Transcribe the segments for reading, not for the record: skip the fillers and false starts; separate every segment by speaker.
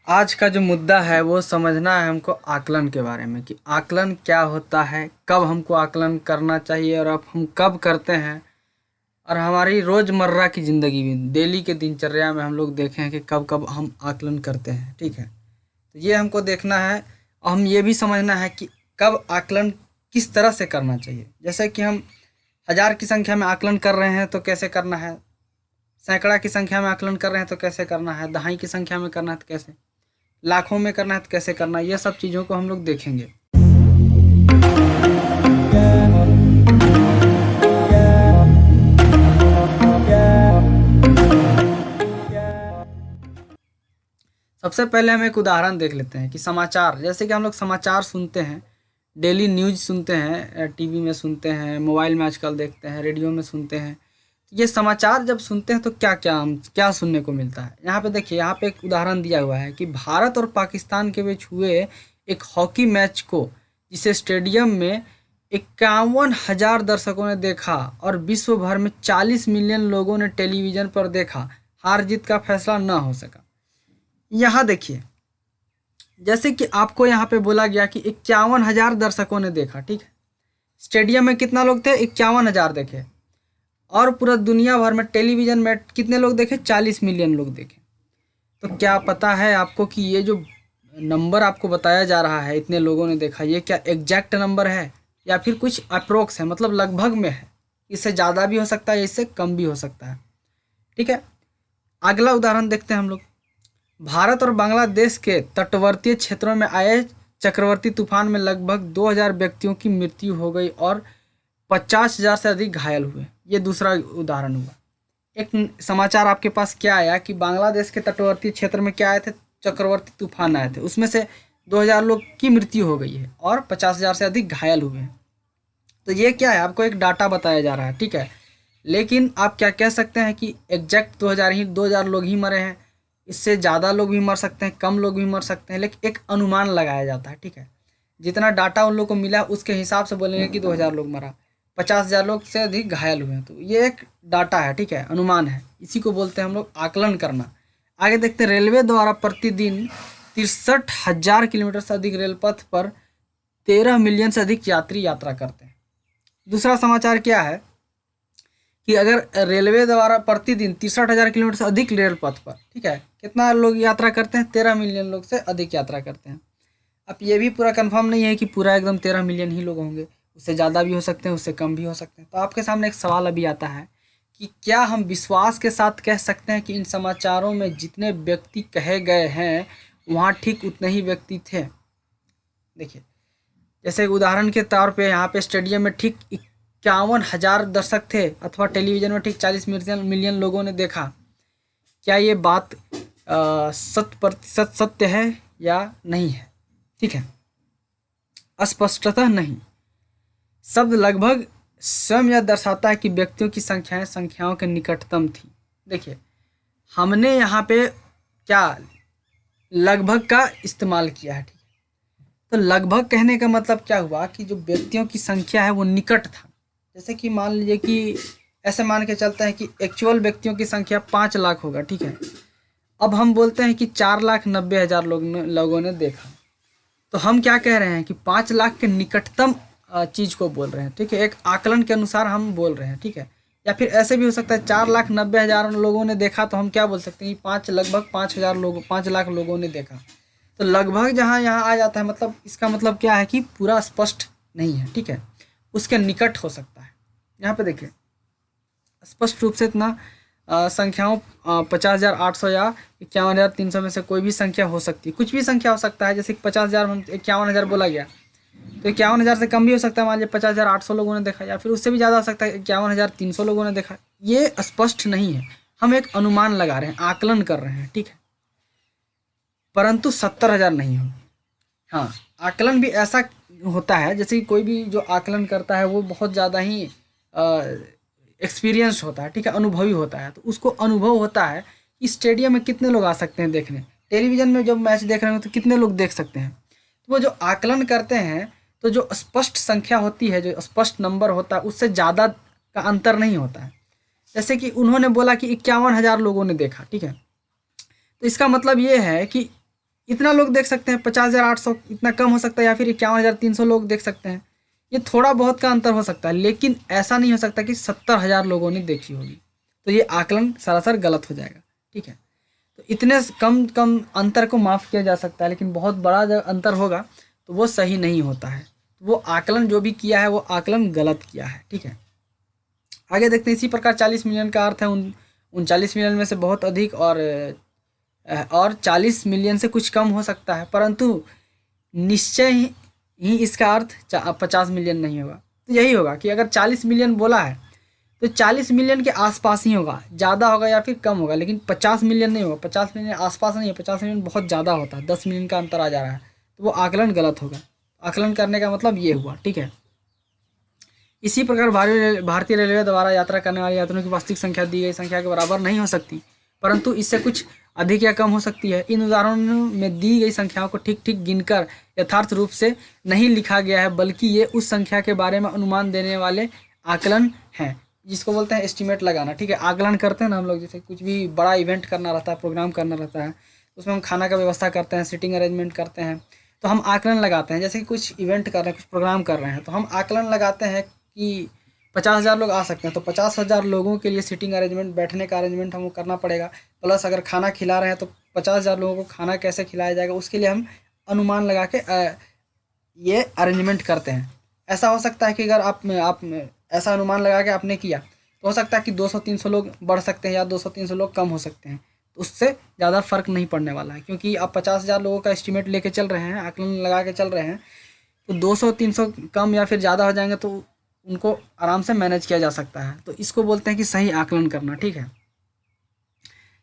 Speaker 1: आज का जो मुद्दा है वो समझना है हमको आकलन के बारे में कि आकलन क्या होता है, कब हमको आकलन करना चाहिए और अब हम कब करते हैं। और हमारी रोज़मर्रा की ज़िंदगी में डेली के दिनचर्या में हम लोग देखें हैं कि कब कब हम आकलन करते हैं। ठीक है, तो ये हमको देखना है और हम ये भी समझना है कि कब आकलन किस तरह से करना चाहिए। जैसे कि हम हज़ार की संख्या में आकलन कर रहे हैं तो कैसे करना है, सैकड़ा की संख्या में आकलन कर रहे हैं तो कैसे करना है, दहाई की संख्या में करना है तो कैसे, लाखों में करना है तो कैसे करना है। ये सब चीज़ों को हम लोग देखेंगे। सबसे पहले हम एक उदाहरण देख लेते हैं कि समाचार, जैसे कि हम लोग समाचार सुनते हैं, डेली न्यूज़ सुनते हैं, टीवी में सुनते हैं, मोबाइल में आजकल देखते हैं, रेडियो में सुनते हैं। ये समाचार जब सुनते हैं तो क्या क्या हम क्या सुनने को मिलता है। यहाँ पे देखिए, यहाँ पे एक उदाहरण दिया हुआ है कि भारत और पाकिस्तान के बीच हुए एक हॉकी मैच को, जिसे स्टेडियम में 51,000 दर्शकों ने देखा और विश्व भर में 40 मिलियन लोगों ने टेलीविज़न पर देखा, हार जीत का फैसला न हो सका। यहाँ देखिए, जैसे कि आपको यहाँ पे बोला गया कि 51,000 दर्शकों ने देखा। ठीक है, स्टेडियम में कितना लोग थे, 51,000 देखे, और पूरा दुनिया भर में टेलीविज़न में कितने लोग देखे, 40 मिलियन लोग देखे। तो क्या पता है आपको कि ये जो नंबर आपको बताया जा रहा है, इतने लोगों ने देखा, ये क्या एग्जैक्ट नंबर है या फिर कुछ अप्रोक्स है, मतलब लगभग में है। इससे ज़्यादा भी हो सकता है, इससे कम भी हो सकता है। ठीक है, अगला उदाहरण देखते हैं हम लोग। भारत और बांग्लादेश के तटवर्तीय क्षेत्रों में आए चक्रवाती तूफान में लगभग 2,000 व्यक्तियों की मृत्यु हो गई और 50,000 से अधिक घायल हुए। ये दूसरा उदाहरण हुआ। एक समाचार आपके पास क्या आया कि बांग्लादेश के तटवर्ती क्षेत्र में क्या आए थे, चक्रवाती तूफान आए थे, उसमें से 2,000 लोग की मृत्यु हो गई है और 50,000 से अधिक घायल हुए हैं। तो ये क्या है, आपको एक डाटा बताया जा रहा है। ठीक है, लेकिन आप क्या कह सकते हैं कि एग्जैक्ट 2,000 लोग ही मरे हैं। इससे ज़्यादा लोग भी मर सकते हैं, कम लोग भी मर सकते हैं, लेकिन एक अनुमान लगाया जाता है। ठीक है, जितना डाटा उन लोग को मिला उसके हिसाब से बोलेंगे कि 2,000 लोग मरा, 50,000 लोग से अधिक घायल हुए हैं। तो ये एक डाटा है, ठीक है, अनुमान है। इसी को बोलते हैं हम लोग आकलन करना। आगे देखते हैं, रेलवे द्वारा प्रतिदिन 63,000 किलोमीटर से अधिक रेलपथ पर 13 मिलियन से अधिक यात्री यात्रा करते हैं। दूसरा समाचार क्या है कि अगर रेलवे द्वारा प्रतिदिन 63,000 किलोमीटर से अधिक रेल पथ पर, ठीक है, कितना लोग यात्रा करते हैं, 13 मिलियन लोग से अधिक यात्रा करते हैं। अब ये भी पूरा कंफर्म नहीं है कि पूरा एकदम 13 मिलियन ही लोग होंगे, उससे ज़्यादा भी हो सकते हैं, उससे कम भी हो सकते हैं। तो आपके सामने एक सवाल अभी आता है कि क्या हम विश्वास के साथ कह सकते हैं कि इन समाचारों में जितने व्यक्ति कहे गए हैं वहाँ ठीक उतने ही व्यक्ति थे। देखिए, जैसे उदाहरण के तौर पे यहाँ पे स्टेडियम में ठीक 51,000 दर्शक थे अथवा टेलीविज़न में ठीक 40 मिलियन लोगों ने देखा। क्या ये बात 100% सत्य है या नहीं है? ठीक है, स्पष्टतः नहीं। शब्द लगभग स्वयं यह दर्शाता है कि व्यक्तियों की संख्याएं संख्याओं के निकटतम थी। देखिए, हमने यहाँ पे क्या लगभग का इस्तेमाल किया है। ठीक है, तो लगभग कहने का मतलब क्या हुआ कि जो व्यक्तियों की संख्या है वो निकट था। जैसे कि मान लीजिए कि ऐसे मान के चलते हैं कि एक्चुअल व्यक्तियों की संख्या 5 लाख होगा। ठीक है, अब हम बोलते हैं कि 4,90,000 लोगों ने देखा। तो हम क्या कह रहे हैं कि 5 लाख के निकटतम चीज़ को बोल रहे हैं। ठीक है, एक आकलन के अनुसार हम बोल रहे हैं। ठीक है, या फिर ऐसे भी हो सकता है 4,90,000 लोगों ने देखा, तो हम क्या बोल सकते हैं कि लगभग 5 लाख लोगों ने देखा। तो लगभग जहाँ यहाँ आ जाता है, मतलब इसका मतलब क्या है कि पूरा स्पष्ट नहीं है। ठीक है, उसके निकट हो सकता है। यहाँ पे देखिए, स्पष्ट रूप से इतना संख्याओं 50,800 या 51,300 में से कोई भी संख्या हो सकती है, कुछ भी संख्या हो सकता है। जैसे 50,000 51,000 बोला गया, तो 51,000 से कम भी हो सकता है। मान लीजिए 50,800 लोगों ने देखा, या फिर उससे भी ज़्यादा हो सकता है 51,300 लोगों ने देखा। ये स्पष्ट नहीं है, हम एक अनुमान लगा रहे हैं, आकलन कर रहे हैं। ठीक है, परंतु 70,000 नहीं होगी। हाँ, आकलन भी ऐसा होता है जैसे कि कोई भी जो आकलन करता है वो बहुत ज़्यादा ही एक्सपीरियंस होता है। ठीक है, अनुभवी होता है। तो उसको अनुभव होता है कि स्टेडियम में कितने लोग आ सकते हैं देखने, टेलीविज़न में जब मैच देख रहे हो तो कितने लोग देख सकते हैं। तो वो जो आकलन करते हैं, तो जो स्पष्ट संख्या होती है, जो स्पष्ट नंबर होता है, उससे ज़्यादा का अंतर नहीं होता है। जैसे कि उन्होंने बोला कि 51,000 लोगों ने देखा। ठीक है, तो इसका मतलब ये है कि इतना लोग देख सकते हैं, 50,800 इतना कम हो सकता है, या फिर 51,300 लोग देख सकते हैं। ये थोड़ा बहुत का अंतर हो सकता है, लेकिन ऐसा नहीं हो सकता कि 70,000 लोगों ने देखी होगी, तो ये आकलन सरासर गलत हो जाएगा। ठीक है, तो इतने कम कम अंतर को माफ़ किया जा सकता है, लेकिन बहुत बड़ा जब अंतर होगा तो वो सही नहीं होता है। वो आकलन जो भी किया है वो आकलन गलत किया है। ठीक है, आगे देखते हैं। इसी प्रकार 40 मिलियन का अर्थ है 39 मिलियन में से बहुत अधिक, और 40 मिलियन से कुछ कम हो सकता है, परंतु निश्चय ही इसका अर्थ 50 मिलियन नहीं होगा। तो यही होगा कि अगर 40 मिलियन बोला है तो 40 मिलियन के आसपास ही होगा, ज़्यादा होगा या फिर कम होगा, लेकिन 50 मिलियन नहीं होगा। 50 मिलियन आसपास नहीं है, 50 मिलियन बहुत ज़्यादा होता है, 10 मिलियन का अंतर आ जा रहा है, तो वो आकलन गलत होगा। आकलन करने का मतलब ये हुआ। ठीक है, इसी प्रकार भारतीय रेलवे द्वारा यात्रा करने वाले यात्रियों की वास्तविक संख्या दी गई संख्या के बराबर नहीं हो सकती, परंतु इससे कुछ अधिक या कम हो सकती है। इन उदाहरणों में दी गई संख्याओं को ठीक ठीक गिनकर यथार्थ रूप से नहीं लिखा गया है, बल्कि ये उस संख्या के बारे में अनुमान देने वाले आकलन हैं, जिसको बोलते हैं एस्टिमेट लगाना। ठीक है, आकलन करते हैं ना हम लोग, जैसे कुछ भी बड़ा इवेंट करना रहता है, प्रोग्राम करना रहता है, उसमें हम खाना का व्यवस्था करते हैं, सीटिंग अरेंजमेंट करते हैं, तो हम आकलन लगाते हैं। जैसे कि कुछ इवेंट कर रहे हैं, कुछ प्रोग्राम कर रहे हैं, तो हम आकलन लगाते हैं कि 50,000 लोग आ सकते हैं, तो 50,000 लोगों के लिए सीटिंग अरेंजमेंट, बैठने का अरेंजमेंट हमको करना पड़ेगा। प्लस अगर खाना खिला रहे हैं तो 50,000 लोगों को खाना कैसे खिलाया जाएगा, उसके लिए हम अनुमान लगा के ये अरेंजमेंट करते हैं। ऐसा हो सकता है कि अगर आप ऐसा अनुमान लगा के आपने किया, तो हो सकता है कि 200-300 लोग बढ़ सकते हैं या 200-300 लोग कम हो सकते हैं, तो उससे ज़्यादा फर्क नहीं पड़ने वाला है, क्योंकि आप 50,000 लोगों का एस्टिमेट लेके चल रहे हैं, आकलन लगा के चल रहे हैं, तो 200-300 कम या फिर ज़्यादा हो जाएंगे तो उनको आराम से मैनेज किया जा सकता है। तो इसको बोलते हैं कि सही आकलन करना। ठीक है,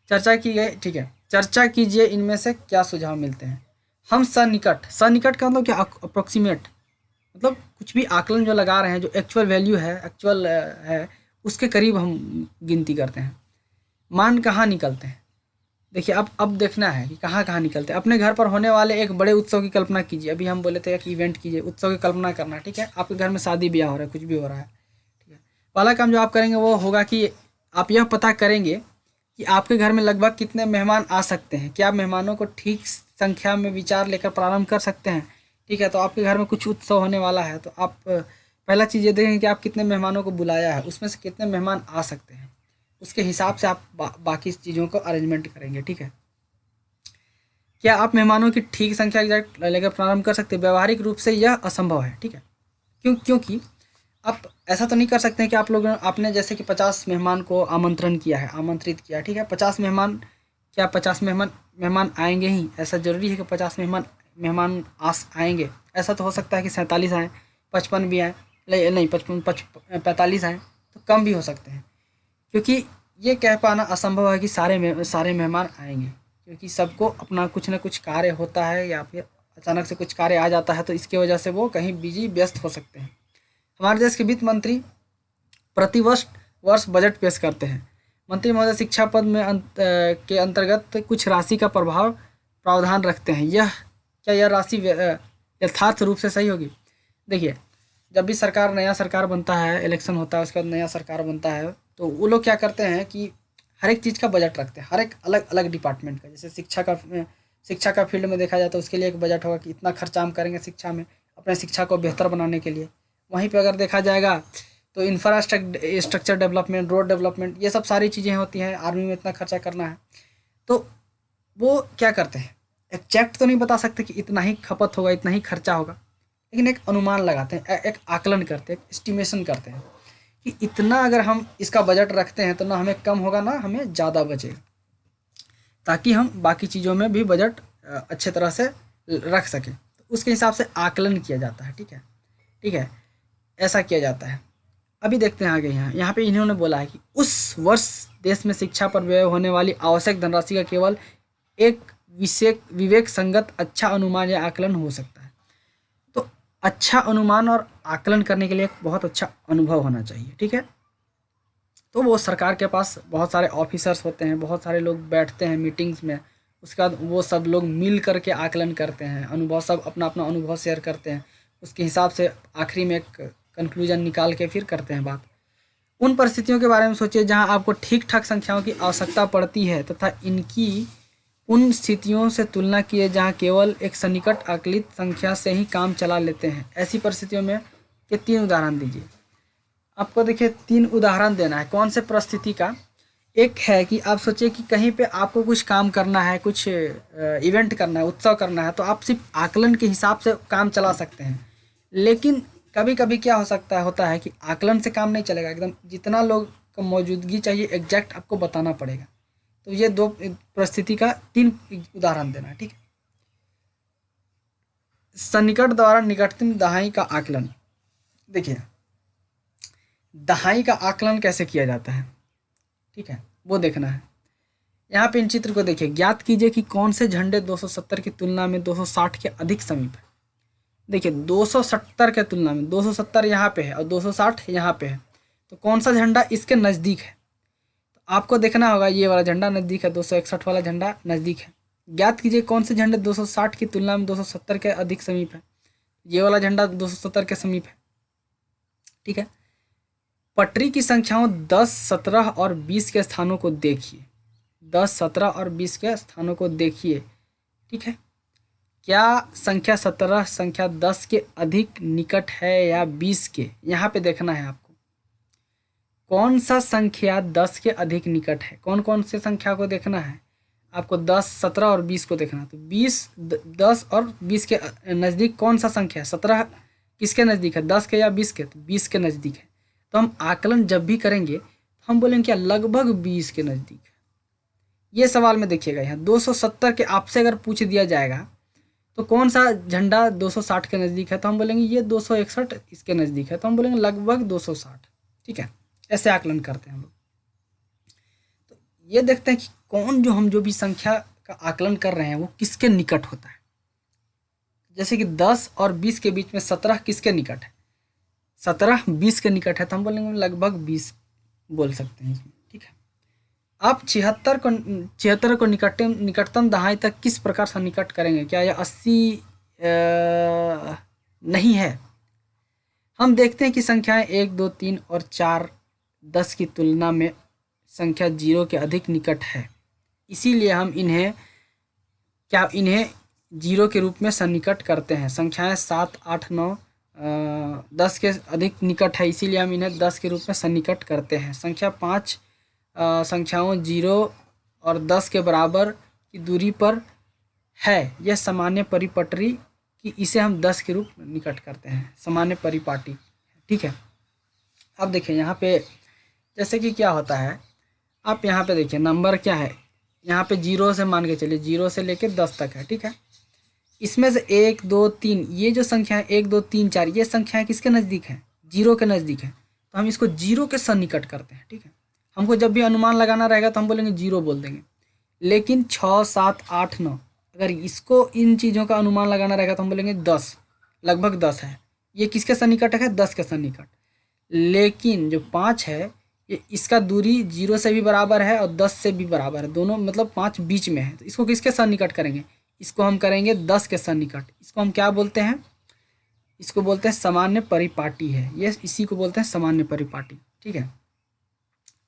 Speaker 1: चर्चा की गई। ठीक है, चर्चा कीजिए इनमें से क्या सुझाव मिलते हैं। हम सनिकट का मतलब क्या, अप्रोक्सीमेट, मतलब कुछ भी आकलन जो लगा रहे हैं, जो एक्चुअल वैल्यू है, एक्चुअल है, उसके करीब हम गिनती करते हैं। मान कहाँ निकलते हैं, देखिए अब देखना है कि कहाँ कहाँ निकलते हैं। अपने घर पर होने वाले एक बड़े उत्सव की कल्पना कीजिए। अभी हम बोले थे कि इवेंट कीजिए, उत्सव की कल्पना करना है। ठीक है, आपके घर में शादी ब्याह हो रहा है, कुछ भी हो रहा है। ठीक है, पहला काम जो आप करेंगे वो होगा कि आप यह पता करेंगे कि आपके घर में लगभग कितने मेहमान आ सकते हैं। क्या आप मेहमानों को ठीक संख्या में विचार लेकर प्रारंभ कर सकते हैं। ठीक है, तो आपके घर में कुछ उत्सव होने वाला है, तो आप पहला चीज़ ये देखेंगे कि आप कितने मेहमानों को बुलाया है, उसमें से कितने मेहमान आ सकते हैं, उसके हिसाब से आप बाकी चीज़ों को अरेंजमेंट करेंगे। ठीक है, क्या आप मेहमानों की ठीक संख्या एग्जैक्ट लेकर प्रारंभ कर सकते हैं। व्यवहारिक रूप से यह असंभव है। ठीक है, क्योंकि आप ऐसा तो नहीं कर सकते हैं कि आप लोग आपने जैसे कि 50 मेहमान को आमंत्रित किया। ठीक है, 50 मेहमान, क्या 50 मेहमान आएंगे ही, ऐसा ज़रूरी है कि 50 मेहमान आएंगे। ऐसा तो हो सकता है कि 47 आएँ, 55 भी आएँ, नहीं 45 आएँ, तो कम भी हो सकते हैं, क्योंकि ये कह पाना असंभव है कि सारे मेहमान आएंगे, क्योंकि सबको अपना कुछ न कुछ कार्य होता है, या फिर अचानक से कुछ कार्य आ जाता है, तो इसकी वजह से वो कहीं बिजी व्यस्त हो सकते हैं। हमारे देश के वित्त मंत्री प्रति वर्ष बजट पेश करते हैं। मंत्री महोदय शिक्षा पद में के अंतर्गत कुछ राशि का प्रावधान रखते हैं। यह राशि यथार्थ रूप से सही होगी। देखिए, जब भी नया सरकार बनता है, इलेक्शन होता है, उसके बाद नया सरकार बनता है, तो वो लोग क्या करते हैं कि हर एक चीज़ का बजट रखते हैं, हर एक अलग अलग डिपार्टमेंट का। जैसे शिक्षा का फील्ड में देखा जाए तो उसके लिए एक बजट होगा कि इतना खर्चा हम करेंगे शिक्षा में, अपने शिक्षा को बेहतर बनाने के लिए। वहीं पे अगर देखा जाएगा तो इंफ्रास्ट्रक्चर डेवलपमेंट, रोड डेवलपमेंट, ये सब सारी चीज़ें होती हैं। आर्मी में इतना खर्चा करना है, तो वो क्या करते हैं, एग्जैक्ट तो नहीं बता सकते कि इतना ही खपत होगा, इतना ही खर्चा होगा, लेकिन एक अनुमान लगाते हैं, एक आकलन करते हैं, एक एस्टिमेशन करते हैं कि इतना अगर हम इसका बजट रखते हैं तो ना हमें कम होगा ना हमें ज़्यादा बचेगा, ताकि हम बाकी चीज़ों में भी बजट अच्छे तरह से रख सकें। तो उसके हिसाब से आकलन किया जाता है। ठीक है, ऐसा किया जाता है। अभी देखते हैं आगे। यहाँ पे इन्होंने बोला है कि उस वर्ष देश में शिक्षा पर व्यय होने वाली आवश्यक धनराशि का केवल एक विवेक संगत अच्छा अनुमान या आकलन हो सकता है। तो अच्छा अनुमान और आकलन करने के लिए एक बहुत अच्छा अनुभव होना चाहिए। ठीक है, तो वो सरकार के पास बहुत सारे ऑफिसर्स होते हैं, बहुत सारे लोग बैठते हैं मीटिंग्स में, उसके बाद वो सब लोग मिल करके आकलन करते हैं, अनुभव, सब अपना अपना अनुभव शेयर करते हैं, उसके हिसाब से आखिरी में एक कंक्लूजन निकाल के फिर करते हैं बात। उन परिस्थितियों के बारे में सोचिए जहां आपको ठीक ठाक संख्याओं की आवश्यकता पड़ती है तथा इनकी उन स्थितियों से तुलना किए जहाँ केवल एक सन्निकट आकलित संख्या से ही काम चला लेते हैं। ऐसी परिस्थितियों में ये 3 उदाहरण दीजिए। आपको देखिए 3 उदाहरण देना है। कौन से परिस्थिति का? एक है कि आप सोचिए कि कहीं पे आपको कुछ काम करना है, कुछ इवेंट करना है, उत्सव करना है, तो आप सिर्फ आकलन के हिसाब से काम चला सकते हैं। लेकिन कभी कभी क्या हो सकता है होता है कि आकलन से काम नहीं चलेगा, एकदम जितना लोग का मौजूदगी चाहिए एग्जैक्ट आपको बताना पड़ेगा। तो ये 2 परिस्थिति का 3 उदाहरण देना है, ठीक है। सन्निकट द्वारा निकटतम दहाई का आकलन। देखिए दहाई का आकलन कैसे किया जाता है, ठीक है, वो देखना है। यहाँ पे इन चित्र को देखिए। ज्ञात कीजिए कि कौन से झंडे 270 की तुलना में 260 के अधिक समीप है। देखिए 270 के तुलना में 270 यहाँ पे है और 260 यहाँ पे है, तो कौन सा झंडा इसके नज़दीक है? तो आपको देखना होगा ये वाला झंडा नज़दीक है, 261 वाला झंडा नज़दीक है। ज्ञात कीजिए कौन से झंडे 260 की तुलना में 270 के अधिक समीप है। ये वाला झंडा 270 के समीप है, ठीक है। पटरी की संख्याओं 10, 17 और 20 के स्थानों को देखिए। 10, 17 और 20 के स्थानों को देखिए, ठीक है। क्या संख्या 17 संख्या 10 के अधिक निकट है या 20 के? यहाँ पे देखना है आपको कौन सा संख्या 10 के अधिक निकट है। कौन कौन से संख्या को देखना है आपको? 10, 17 और 20 को देखना है। तो 20, 10 और 20 के नज़दीक कौन सा संख्या है? 17 किसके नज़दीक है? 10 के या 20 के? तो 20 के नज़दीक है। तो हम आकलन जब भी करेंगे तो हम बोलेंगे क्या लगभग 20 के नज़दीक है। ये सवाल में देखिएगा, यहाँ 270 के आपसे अगर पूछ दिया जाएगा तो कौन सा झंडा 260 के नज़दीक है, तो हम बोलेंगे ये 261 इसके नज़दीक है, तो हम बोलेंगे लगभग 260, ठीक है। ऐसे आकलन करते हैं हम लोग। तो ये देखते हैं कि कौन जो भी संख्या का आकलन कर रहे हैं वो किसके निकट होता है। जैसे कि 10 और 20 के बीच में 17 किसके निकट है? 17 20 के निकट है, तो हम बोलेंगे लगभग 20 बोल सकते हैं इसमें, ठीक है। आप 76 को निकटतम दहाई तक किस प्रकार से निकट करेंगे? क्या यह 80 नहीं है? हम देखते हैं कि संख्याएं 1, 2, 3 और 4 10 की तुलना में संख्या 0 के अधिक निकट है, इसीलिए हम इन्हें 0 के रूप में सन्निकट करते हैं। संख्याएं 7, 8, 9 10 के अधिक निकट है, इसीलिए हम इन्हें 10 के रूप में सन्निकट करते हैं। संख्या 5 संख्याओं 0 और 10 के बराबर की दूरी पर है, यह सामान्य परिपटरी कि इसे हम 10 के रूप में निकट करते हैं, सामान्य परिपाटी, ठीक है। अब देखिए यहाँ पे जैसे कि क्या होता है, आप यहाँ पे देखिए नंबर क्या है, यहाँ पे 0 से मान के चलिए 0 से लेकर 10 तक है, ठीक है। इसमें से 1, 2, 3 ये जो संख्या है 1, 2, 3, 4 ये संख्याएं किसके नज़दीक है? 0 के नज़दीक है, तो हम इसको 0 के सन्निकट करते हैं, ठीक है। हमको जब भी अनुमान लगाना रहेगा तो हम बोलेंगे 0 बोल देंगे। लेकिन 6, 7, 8, 9 अगर इसको इन चीज़ों का अनुमान लगाना रहेगा तो हम बोलेंगे 10, लगभग 10 है। ये किसके सन्निकट है? 10 के सन्निकट। लेकिन जो 5 है ये इसका दूरी 0 से भी बराबर है और 10 से भी बराबर है, दोनों मतलब 5 बीच में है, तो इसको किसके सन्निकट करेंगे? इसको हम करेंगे 10 के सन्निकट। इसको हम क्या बोलते हैं? इसको बोलते हैं सामान्य परिपाटी है, ये इसी को बोलते हैं सामान्य परिपाटी, ठीक है।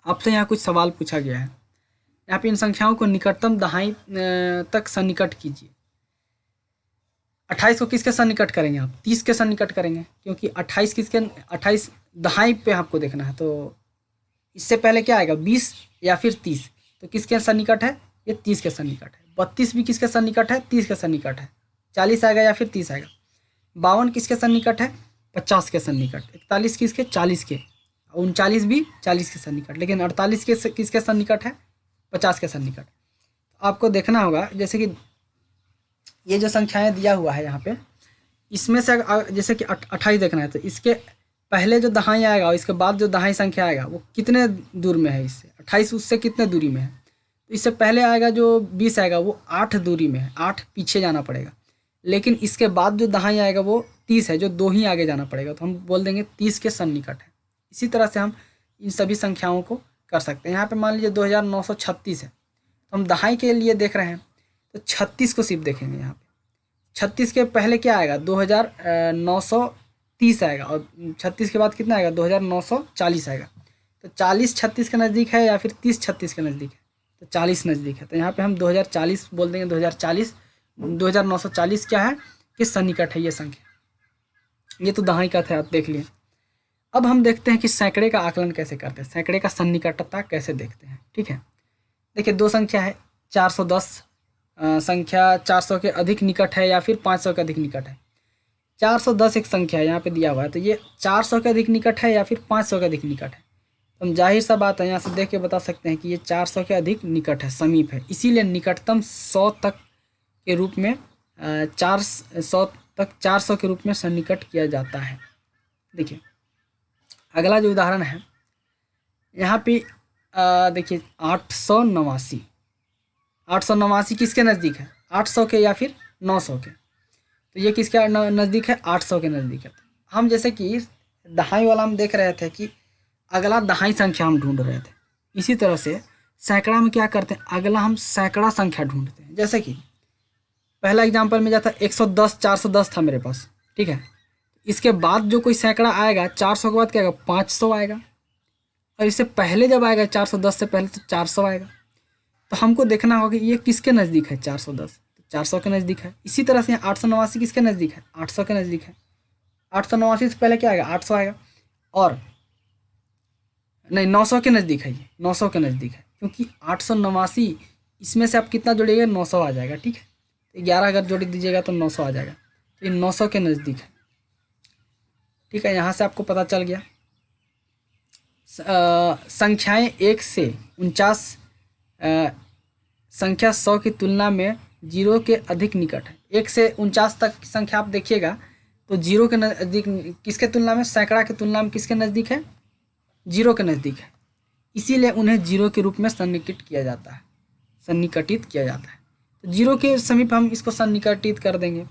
Speaker 1: आपसे यहाँ कुछ सवाल पूछा गया है, यहाँ पे इन संख्याओं को निकटतम दहाई तक सन्निकट कीजिए। 28 को किसके सन्निकट करेंगे आप? 30 के सन्निकट करेंगे, क्योंकि 28 दहाई पे आपको देखना है, तो इससे पहले क्या आएगा? 20 या फिर 30, तो किसके सन्निकट है? ये 30 के सन्निकट है। 32 भी किसके सन्निकट है? 30 के सन्निकट है। 40 आएगा या फिर 30 आएगा। 52 किसके सन्निकट है? 50 के सन्निकट। 41 किसके? 40 के। 39 भी 40 के सन्निकट। लेकिन 48 किसके सन्निकट है? 50 के सन्निकट। आपको देखना होगा जैसे कि ये जो संख्याएं दिया हुआ है यहाँ पे, इसमें से जैसे कि 28 देखना है, तो इसके पहले जो दहाई आएगा और इसके बाद जो दहाई संख्या आएगा वो कितने दूर में है इससे? 28 उससे कितने दूरी में है? तो इससे पहले आएगा जो 20 आएगा वो 8 दूरी में है, 8 पीछे जाना पड़ेगा। लेकिन इसके बाद जो दहाई आएगा वो 30 है, जो 2 ही आगे जाना पड़ेगा, तो हम बोल देंगे 30 के सन्निकट है। इसी तरह से हम इन सभी संख्याओं को कर सकते हैं। यहाँ पे मान लीजिए 2936 है, तो हम दहाई के लिए देख रहे हैं तो 36 को सिर्फ देखेंगे। यहाँ पे 36 के पहले क्या आएगा? 2930 आएगा, और 36 के बाद कितना आएगा? 2940 आएगा। तो 40 36 के नज़दीक है या फिर 30 36 के नज़दीक है? तो 40 नज़दीक है, तो यहाँ पे हम 2040 बोल देंगे। 2040 2940 क्या है, किस सन्निकट है ये संख्या। ये तो दहाई का था, आप देख लिए। अब हम देखते हैं कि सैकड़े का आकलन कैसे करते हैं, सैकड़े का सन्निकटता कैसे देखते हैं। ठीक है, देखिए दो संख्या है 410, संख्या 400 के अधिक निकट है या फिर 500 के अधिक निकट है। 410 एक संख्या है, यहाँ पे दिया हुआ है, तो ये 400 के अधिक निकट है या फिर 500 के अधिक निकट है। तो हम जाहिर सा बात है यहाँ से देख के बता सकते हैं कि ये 400 के अधिक निकट है, समीप है, इसीलिए निकटतम 100 तक के रूप में 400 तक 400 के रूप में सन्निकट किया जाता है। देखिए अगला जो उदाहरण है यहाँ पे देखिए 889, 889 किसके नज़दीक है, 800 के या फिर 900 के। तो ये किसके नज़दीक है, 800 के नज़दीक है। हम जैसे कि दहाई वाला हम देख रहे थे कि अगला दहाई संख्या हम ढूंढ रहे थे, इसी तरह से सैकड़ा में क्या करते हैं, अगला हम सैकड़ा संख्या ढूंढते हैं। जैसे कि पहला एग्जाम्पल में जाता 110, 410 था मेरे पास, ठीक है। इसके बाद जो कोई सैकड़ा आएगा 400 के बाद क्या आएगा, 500 आएगा, और इससे पहले जब आएगा 410 से पहले तो 400 आएगा। तो हमको देखना होगा कि ये किसके नज़दीक है, 410, तो 400 के नज़दीक है। इसी तरह से 889 किसके नज़दीक है, 800 के नज़दीक है। 889 से पहले क्या आएगा, 800 आएगा, और नहीं 900 के नज़दीक है, ये 900 के नज़दीक है, क्योंकि 889 इसमें से आप कितना जोड़िएगा, 900 आ जाएगा। ठीक है, तो 11 अगर जोड़ दीजिएगा तो 900 आ जाएगा, तो ये 900 के नज़दीक है। ठीक है, यहाँ से आपको पता चल गया। संख्याएं 1 से 49, संख्या 100 की तुलना में 0 के अधिक निकट है। 1 से 49 तक की संख्या आप देखिएगा तो 0 के नज़दीक, किसके तुलना में, सैकड़ा की तुलना में किसके नज़दीक है, 0 के नज़दीक है, इसीलिए उन्हें 0 के रूप में सन्निकटित किया जाता है, सन्निकटित किया जाता है। तो 0 के समीप हम इसको सन्निकटित कर देंगे।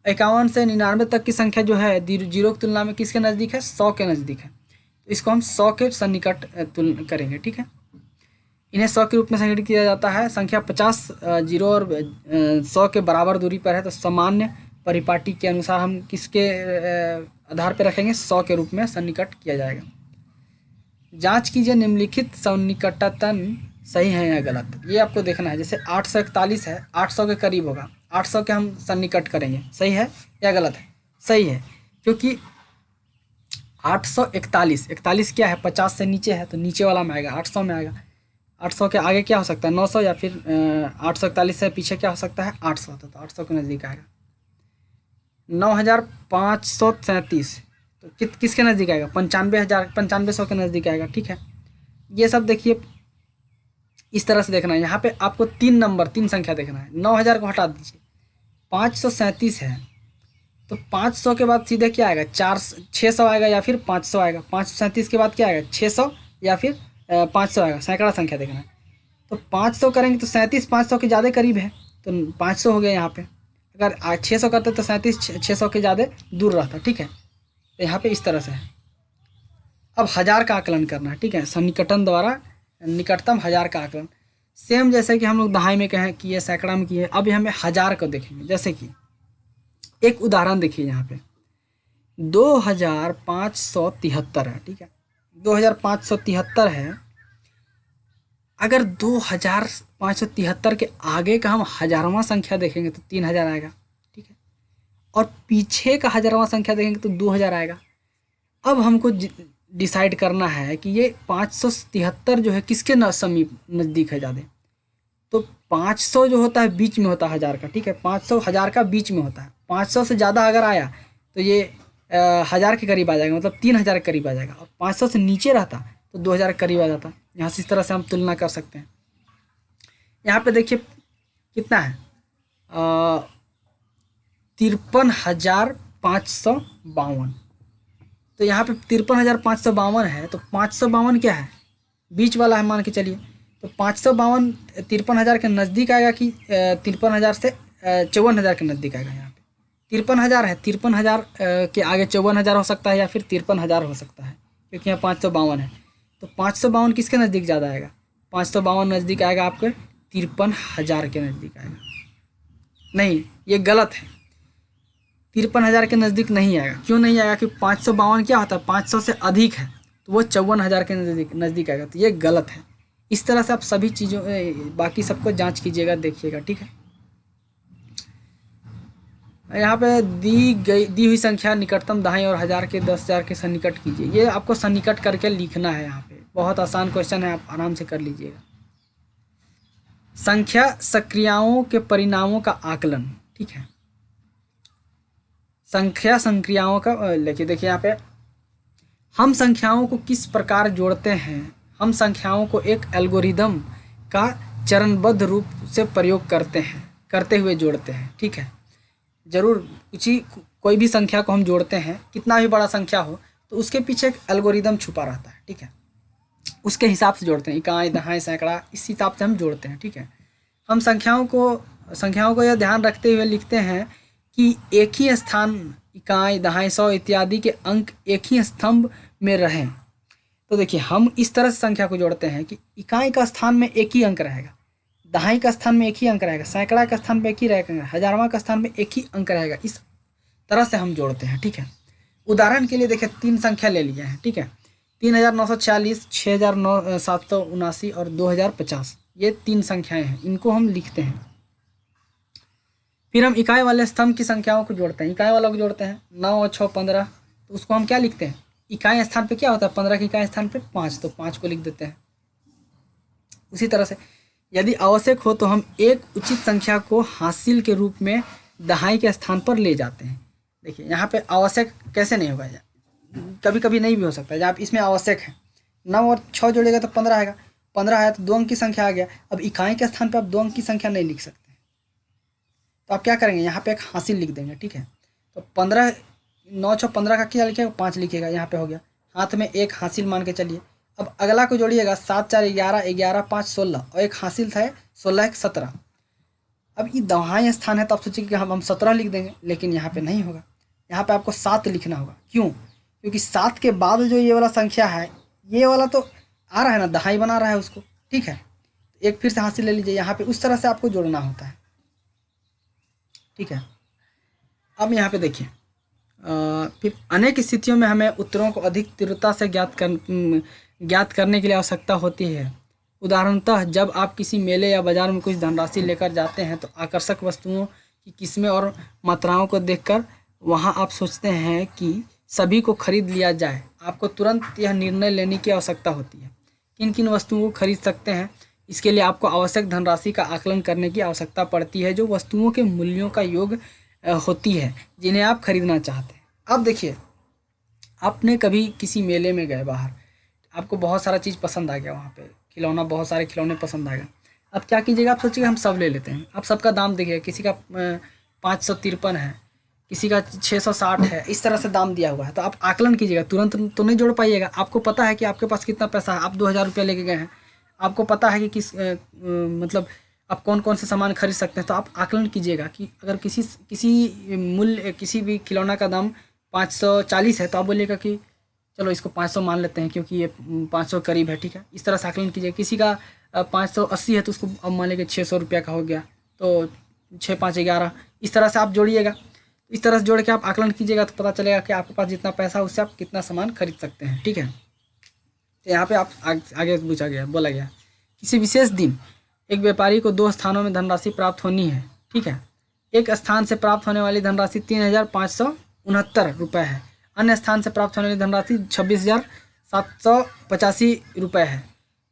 Speaker 1: 51 से 99 तक की संख्या जो है 0 की तुलना में किसके नज़दीक है, 100 के नज़दीक है, तो इसको हम 100 के सन्निकट तुलना करेंगे। ठीक है, इन्हें 100 के रूप में सन्निकटित किया जाता है। संख्या 50 0 और 100 के बराबर दूरी पर है, तो सामान्य परिपाटी के अनुसार हम किसके आधार पर रखेंगे, 100 के रूप में सन्निकट किया जाएगा। जांच कीजिए निम्नलिखित सन्निकटन सही है या गलत, ये आपको देखना है। जैसे 841 है, 800 के करीब होगा, 800 के हम सन्निकट करेंगे, सही है या गलत है, सही है, क्योंकि 841 क्या है, 50 से नीचे है, तो नीचे वाला में आएगा, 800 में आएगा। 800 के आगे क्या हो सकता है, 900, या फिर 841 से पीछे क्या हो सकता है, 800, तो 800 के नज़दीक आएगा। 9537, तो किसके नज़दीक आएगा, 9500 के नज़दीक आएगा। ठीक है, ये सब देखिए इस तरह से देखना है। यहाँ पे आपको 3 संख्या देखना है। 9000 को हटा दीजिए, 537 है, तो 500 के बाद सीधे क्या आएगा, 600 आएगा या फिर 500 आएगा। 537 के बाद क्या आएगा, 600 या फिर 500 आएगा, सैकड़ा संख्या देखना है। तो 500 करेंगे तो 37 500 के ज़्यादा करीब है, तो 500 हो गया यहाँ पे। अगर 600 करते तो 37 600 के ज़्यादा दूर रहता। ठीक है, तो यहाँ पे इस तरह से है। अब 1000 का आकलन करना है। ठीक है, सन्निकटन द्वारा निकटतम 1000 का आकलन, सेम जैसे कि हम लोग दहाई में कहें कि ये सैकड़ा में किए, अब हमें 1000 को देखेंगे। जैसे कि एक उदाहरण देखिए, यहाँ पे 2573 है। ठीक है, 2573 है। अगर 2573 के आगे का हम 1000वां संख्या देखेंगे तो 3000 आएगा। ठीक है, और पीछे का 1000वां संख्या देखेंगे तो 2000 आएगा। अब हमको डिसाइड करना है कि ये 573 जो है किसके समीप नज़दीक है ज़्यादा। तो 500 जो होता है बीच में होता है 1000 का। ठीक है, 500 1000 का बीच में होता है। 500 से ज़्यादा अगर आया तो ये 1000 के करीब आ जाएगा, मतलब 3000 के करीब आ जाएगा। और 500 से नीचे रहता तो 2000 के करीब आ जाता। यहाँ से इस तरह से हम तुलना कर सकते हैं। यहाँ पे देखिए कितना है, 53,552। तो यहाँ पे 53,552 है, तो 552 क्या है, बीच वाला है मान के चलिए। तो 552 53,000 के नज़दीक आएगा कि 53,000 से 54,000 के नज़दीक आएगा। यहाँ पे 53,000 है, 53,000 के आगे 54,000 हो सकता है या फिर 53,000 हो सकता है, क्योंकि यहाँ 552 है। तो 552 किसके नज़दीक ज़्यादा आएगा, 552 नज़दीक आएगा आपके 53,000 के नज़दीक आएगा। नहीं, ये गलत है, 53,000 के नज़दीक नहीं आएगा। क्यों नहीं आएगा, कि 552 क्या होता है, 500 से अधिक है, तो वो 54,000 के नज़दीक आएगा। तो ये गलत है, इस तरह से आप सभी चीज़ों बाकी सबको जांच कीजिएगा, देखिएगा, ठीक है। यहाँ पे दी हुई संख्या निकटतम दहाई और 1000 के 10,000 के सन्निकट कीजिए। ये आपको सन्निकट करके लिखना है। यहाँ पे बहुत आसान क्वेश्चन है, आप आराम से कर लीजिएगा। संख्या संक्रियाओं के परिणामों का आकलन, ठीक है। संख्या संक्रियाओं का देखिए यहाँ पे हम संख्याओं को किस प्रकार जोड़ते हैं। हम संख्याओं को एक एल्गोरिदम का चरणबद्ध रूप से प्रयोग करते हुए जोड़ते हैं, ठीक है। ज़रूर कोई भी संख्या को हम जोड़ते हैं, कितना भी बड़ा संख्या हो तो उसके पीछे एक एल्गोरिदम छुपा रहता है, ठीक है। उसके हिसाब से जोड़ते हैं, इकाई दहाई सैकड़ा, इस हिसाब से हम जोड़ते हैं, ठीक है। हम संख्याओं को यह ध्यान रखते हुए लिखते हैं कि एक ही स्थान इकाई दहाई सौ इत्यादि के अंक एक ही स्तंभ में रहें। तो देखिए हम इस तरह से संख्या को जोड़ते हैं कि इकाई का स्थान में एक ही अंक रहेगा, दहाई का स्थान में एक ही अंक रहेगा, सैकड़ा का स्थान में एक ही रहेगा, हजारवां का स्थान में एक ही अंक रहेगा। इस तरह से हम जोड़ते हैं, ठीक है। उदाहरण के लिए देखिए 3 संख्या ले लिए हैं, ठीक है। 3946, 6779 और 2050, ये 3 संख्याएं हैं, इनको हम लिखते हैं। फिर हम इकाई वाले स्तंभ की संख्याओं को जोड़ते हैं। इकाई वालों को जोड़ते हैं 9 और 6 15, तो उसको हम क्या लिखते हैं, इकाई स्थान पे क्या होता है 15 की इकाई स्थान पे 5, तो 5 को लिख देते हैं। उसी तरह से यदि आवश्यक हो तो हम एक उचित संख्या को हासिल के रूप में दहाई के स्थान पर ले जाते हैं। देखिए यहाँ पे आवश्यक कैसे नहीं होगा, कभी कभी नहीं भी हो सकता है, जब इसमें आवश्यक है 9 और 6 जोड़ेगा तो 15 आएगा, 15 आया तो 2 अंक की संख्या आ गया। अब इकाई के स्थान पर आप 2 अंक की संख्या नहीं लिख सकते, तो आप क्या करेंगे, यहाँ पे एक हासिल लिख देंगे, ठीक है। तो 15 9 6 15 का क्या लिखेगा, 5 लिखेगा, यहाँ पे हो गया, हाथ में एक हासिल मान के चलिए। अब अगला को जोड़िएगा 7 4 11, 11 5 16 और एक हासिल था 16 1 17। अब ये दहाई स्थान है तो आप सोचिए कि हम 17 लिख देंगे, लेकिन यहाँ पे नहीं होगा, यहाँ पे आपको 7 लिखना होगा। क्यों? क्योंकि 7 के बाद जो ये वाला संख्या है, ये वाला तो आ रहा है ना, दहाई बना रहा है उसको, ठीक है। एक फिर से हासिल ले लीजिए, यहाँ पे उस तरह से आपको जोड़ना होता है, ठीक है। अब यहाँ पे देखिए फिर अनेक स्थितियों में हमें उत्तरों को अधिक तीव्रता से ज्ञात करने के लिए आवश्यकता होती है। उदाहरणतः जब आप किसी मेले या बाजार में कुछ धनराशि लेकर जाते हैं तो आकर्षक वस्तुओं की किस्में और मात्राओं को देखकर वहां आप सोचते हैं कि सभी को खरीद लिया जाए। आपको तुरंत यह निर्णय लेने की आवश्यकता होती है किन किन वस्तुओं को खरीद सकते हैं। इसके लिए आपको आवश्यक धनराशि का आकलन करने की आवश्यकता पड़ती है जो वस्तुओं के मूल्यों का योग होती है जिन्हें आप खरीदना चाहते हैं। अब देखिए आपने कभी किसी मेले में गए बाहर, आपको बहुत सारा चीज़ पसंद आ गया, वहाँ पे खिलौना, बहुत सारे खिलौने पसंद आ गए। अब क्या कीजिएगा, आप सोचिएगा हम सब ले लेते हैं। आप सबका दाम देखिए, किसी का 553 है, किसी का 660 है, इस तरह से दाम दिया हुआ है। तो आप आकलन कीजिएगा, तुरंत तो नहीं जोड़ पाइएगा। आपको पता है कि आपके पास कितना पैसा है, आप 2000 रुपये लेके गए हैं, आपको पता है कि मतलब आप कौन कौन से सामान खरीद सकते हैं। तो आप आकलन कीजिएगा कि अगर किसी भी खिलौना का दाम 540 है तो आप बोलिएगा कि चलो इसको 500 मान लेते हैं क्योंकि ये 500 करीब है, ठीक है। इस तरह से आकलन कीजिए। किसी का 580 है तो उसको अब मान लेंगे 600 रुपये का हो गया, तो 6 5 11, इस तरह से आप जोड़िएगा। इस तरह से जोड़ के आप आकलन कीजिएगा तो पता चलेगा कि आपके पास जितना पैसा है उससे आप कितना सामान खरीद सकते हैं, ठीक है। तो यहाँ पे आप आगे बोला गया किसी विशेष दिन एक व्यापारी को 2 स्थानों में धनराशि प्राप्त होनी है, ठीक है। एक स्थान से प्राप्त होने वाली धनराशि 3569 रुपये है, अन्य स्थान से प्राप्त होने वाली धनराशि 26,785 रुपये है।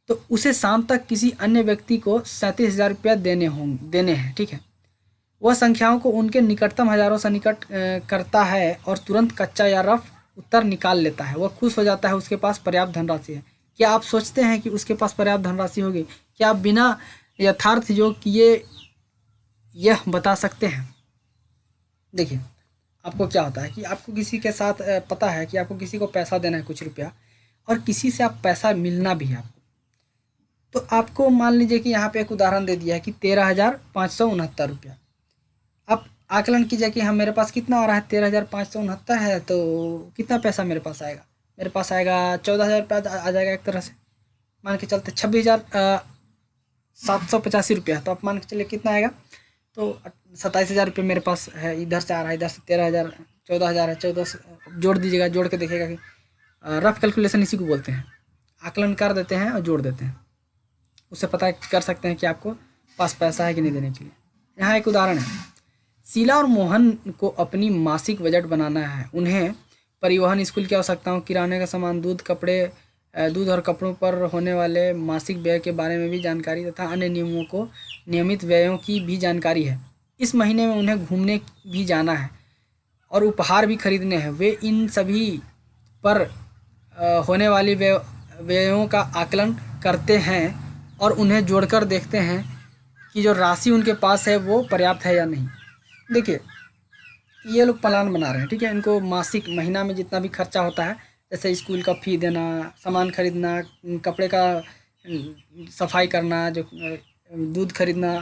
Speaker 1: तो उसे शाम तक किसी अन्य व्यक्ति को 37,000 रुपया देने हैं, ठीक है। वह संख्याओं को उनके निकटतम हजारों से निकट करता है और तुरंत कच्चा या रफ उत्तर निकाल लेता है। वह खुश हो जाता है, उसके पास पर्याप्त धनराशि है। क्या आप सोचते हैं कि उसके पास पर्याप्त धनराशि होगी? क्या आप बिना यथार्थ योग किए यह बता सकते हैं? देखिए आपको क्या होता है कि आपको किसी के साथ पता है कि आपको किसी को पैसा देना है कुछ रुपया, और किसी से आप पैसा मिलना भी है आपको। तो आपको मान लीजिए कि यहाँ पे एक उदाहरण दे दिया है कि 13,569 रुपया। आप आकलन कीजिए कि हाँ मेरे पास कितना आ रहा है, 13,569 है, तो कितना पैसा मेरे पास आएगा? मेरे पास आएगा 14,000 रुपया आ जाएगा। एक तरह से मान के चलते 26,785 रुपया, तो आप मान के चलिए कितना आएगा, तो 27,000 रुपये मेरे पास है। इधर से आ रहा है, इधर से 13,000, 14,000 है, 14 जोड़ दीजिएगा। जोड़ के देखिएगा कि रफ कैलकुलेशन इसी को बोलते हैं, आकलन कर देते हैं और जोड़ देते हैं। उससे पता कर सकते हैं कि आपको पास पैसा है कि नहीं देने के लिए। यहाँ एक उदाहरण है, शीला और मोहन को अपनी मासिक बजट बनाना है। उन्हें परिवहन, स्कूल की आवश्यकताओं, किराने का सामान, दूध और कपड़ों पर होने वाले मासिक व्यय के बारे में भी जानकारी तथा अन्य नियमित व्ययों की भी जानकारी है। इस महीने में उन्हें घूमने भी जाना है और उपहार भी खरीदने हैं। वे इन सभी पर होने वाली व्ययों का आकलन करते हैं और उन्हें जोड़कर देखते हैं कि जो राशि उनके पास है वो पर्याप्त है या नहीं। देखिए, ये लोग प्लान बना रहे हैं, ठीक है। इनको मासिक, महीना में जितना भी खर्चा होता है, जैसे स्कूल का फ़ी देना, सामान खरीदना, कपड़े का सफाई करना, जो दूध खरीदना,